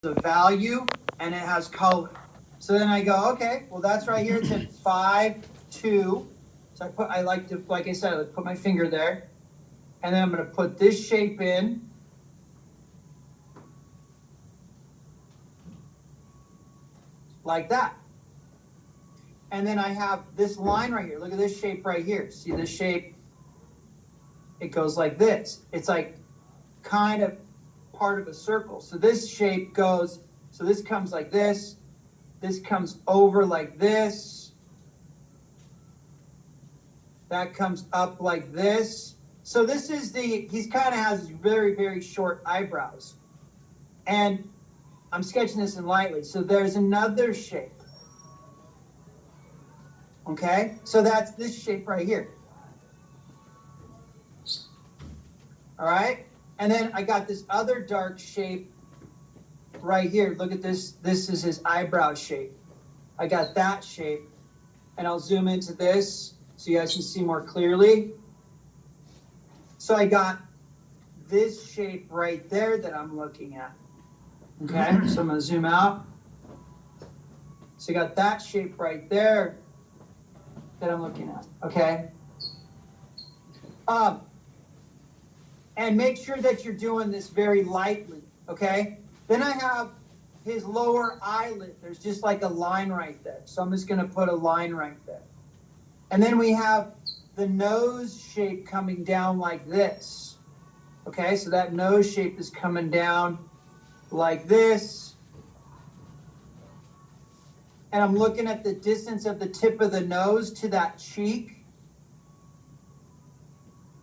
a value and it has color. So then I go, okay, well that's right here. It's at 5, 2. So I like to, like I said, I put my finger there. And then I'm going to put this shape in. Like that. And then I have this line right here. Look at this shape right here. See this shape? It goes like this. It's like kind of part of a circle. So this shape goes, so this comes like this. This comes over like this. That comes up like this. So this is he's kind of has very, very short eyebrows. And I'm sketching this in lightly. So there's another shape. Okay? So that's this shape right here. All right? And then I got this other dark shape right here. Look at this. This is his eyebrow shape. I got that shape. And I'll zoom into this so you guys can see more clearly. So I got this shape right there that I'm looking at. Okay? So I'm going to zoom out. So you got that shape right there that I'm looking at. Okay? And make sure that you're doing this very lightly, okay? Then I have his lower eyelid. There's just like a line right there. So I'm just going to put a line right there. And then we have the nose shape coming down like this. Okay, so that nose shape is coming down like this. And I'm looking at the distance of the tip of the nose to that cheek.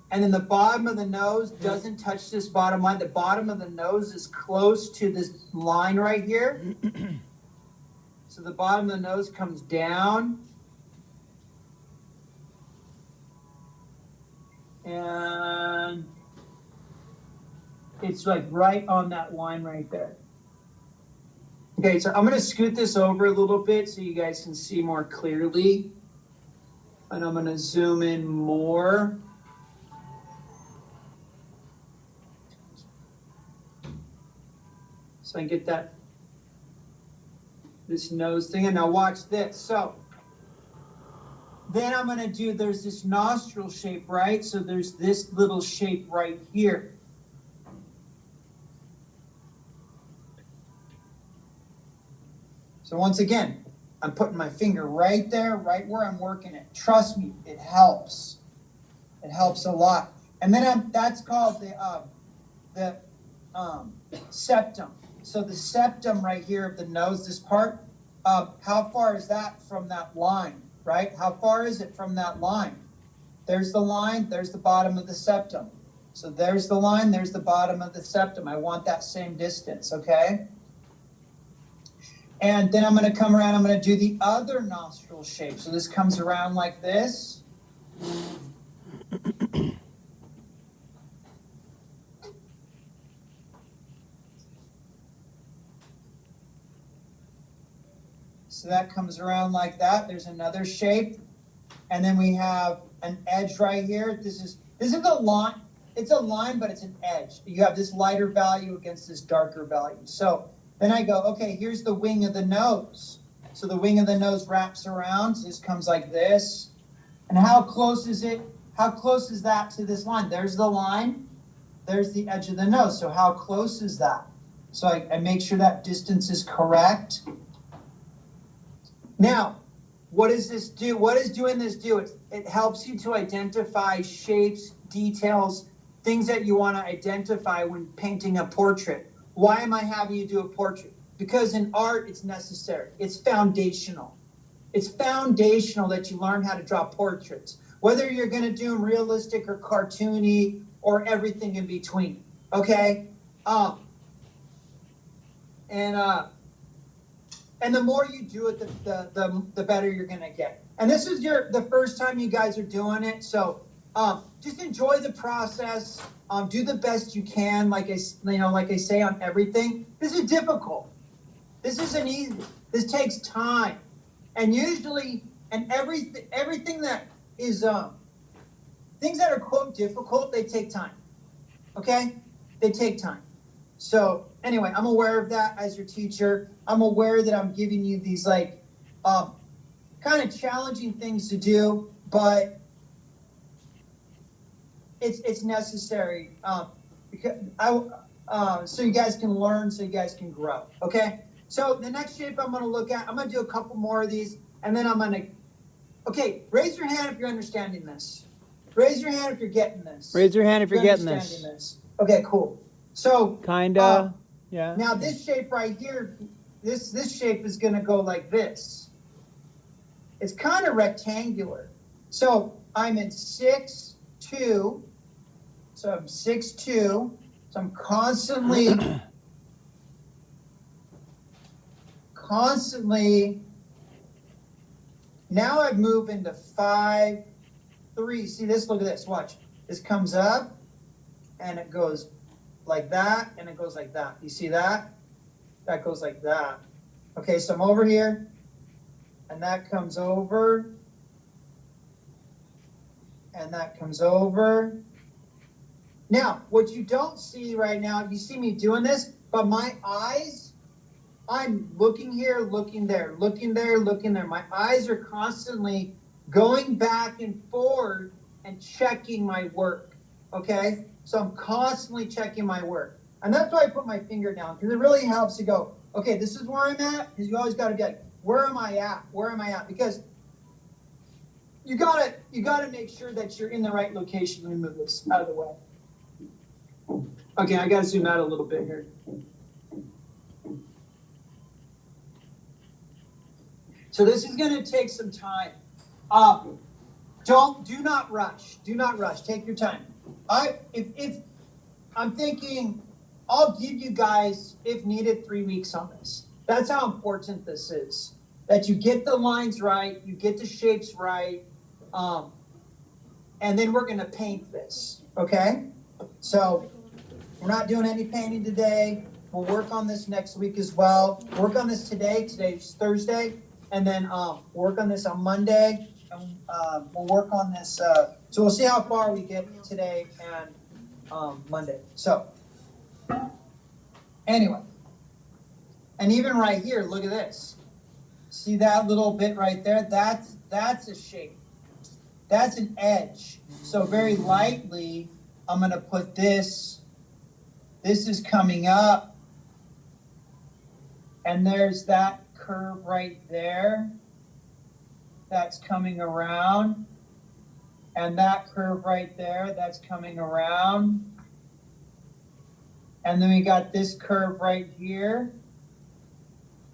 And then the bottom of the nose doesn't touch this bottom line. The bottom of the nose is close to this line right here. So the bottom of the nose comes down. And it's like right on that line right there. Okay, so I'm going to scoot this over a little bit so you guys can see more clearly. And I'm going to zoom in more. So I get this nose thing. And now watch this. So then I'm going to do, there's this nostril shape, right? So there's this little shape right here. So once again, I'm putting my finger right there, right where I'm working it. Trust me, it helps. It helps a lot. And then that's called the septum. So the septum right here of the nose, this part, how far is that from that line, right? How far is it from that line? There's the line, there's the bottom of the septum. So there's the line, there's the bottom of the septum. I want that same distance, okay? And then I'm going to come around, I'm going to do the other nostril shape. So this comes around like this. So that comes around like that. There's another shape. And then we have an edge right here. This is a line. It's a line, but it's an edge. You have this lighter value against this darker value. So then I go, okay, here's the wing of the nose. So the wing of the nose wraps around. So this comes like this. And how close is it? How close is that to this line? There's the line. There's the edge of the nose. So how close is that? So I make sure that distance is correct. Now, what does this do? What does doing this do? It helps you to identify shapes, details, things that you want to identify when painting a portrait. Why am I having you do a portrait? Because in art, it's necessary. It's foundational. It's foundational that you learn how to draw portraits, whether you're going to do them realistic or cartoony or everything in between. Okay? And the more you do it, the better you're going to get. And this is the first time you guys are doing it. So just enjoy the process. Do the best you can. Like I say on everything. This is difficult. This isn't easy. This takes time. And usually, and everything that is, things that are quote difficult, they take time. Okay? They take time. So anyway, I'm aware of that as your teacher. I'm aware that I'm giving you these like kind of challenging things to do, but it's necessary because so you guys can learn, so you guys can grow. Okay. So the next shape I'm going to look at, I'm going to do a couple more of these, and then I'm going to. Okay, raise your hand if you're understanding this. Raise your hand if you're getting this. Raise your hand if you're getting this. Okay, cool. So Kinda, yeah. Now this shape right here, this shape is going to go like this. It's kind of rectangular. So I'm in 6'2". So I'm 6'2". So I'm constantly. Now I've moved into 5'3". See this? Look at this. Watch. This comes up, and it goes like that, and it goes like that. You see that? That goes like that. Okay, so I'm over here, and that comes over, and that comes over. Now, what you don't see right now, you see me doing this, but my eyes, I'm looking here, looking there, looking there, looking there. My eyes are constantly going back and forward and checking my work, okay? So I'm constantly checking my work. And that's why I put my finger down, because it really helps to go, okay, this is where I'm at, because you always got to be like, where am I at? Where am I at? Because you gotta make sure that you're in the right location. Let me move this out of the way. Okay, I gotta zoom out a little bit here. So this is gonna take some time. Do not rush. Do not rush. Take your time. If I'm thinking, I'll give you guys, if needed, 3 weeks on this. That's how important this is. That you get the lines right, you get the shapes right, and then we're gonna paint this. Okay? So we're not doing any painting today. We'll work on this next week as well. Work on this today. Today's Thursday. And then work on this on Monday. And we'll work on this. So we'll see how far we get today and Monday. So anyway. And even right here, look at this. See that little bit right there? That's a shape. That's an edge. So very lightly, I'm going to put this. This is coming up. And there's that curve right there. That's coming around. And that curve right there, that's coming around. And then we got this curve right here.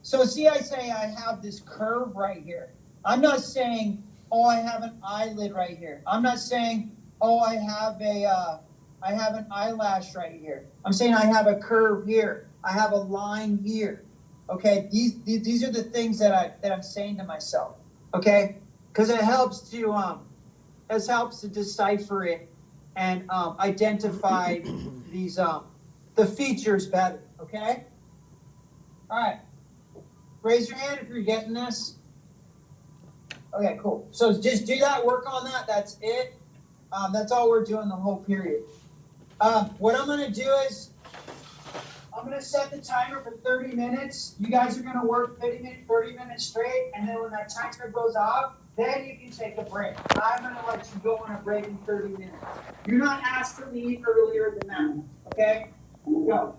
So see, I say I have this curve right here. I'm not saying, oh, I have an eyelid right here. I'm not saying, oh, I have an eyelash right here. I'm saying I have a curve here. I have a line here. Okay, these are the things that I'm saying to myself. Okay, because it helps to decipher it and identify these the features better. Okay. All right. Raise your hand if you're getting this. Okay, cool. So just do that, work on that. That's it. That's all we're doing the whole period. What I'm going to do is I'm going to set the timer for 30 minutes. You guys are going to work 30 minutes straight. And then when that timer goes off, then you can take a break. I'm going to let you go on a break in 30 minutes. You're not asked to leave earlier than that. Okay? Go.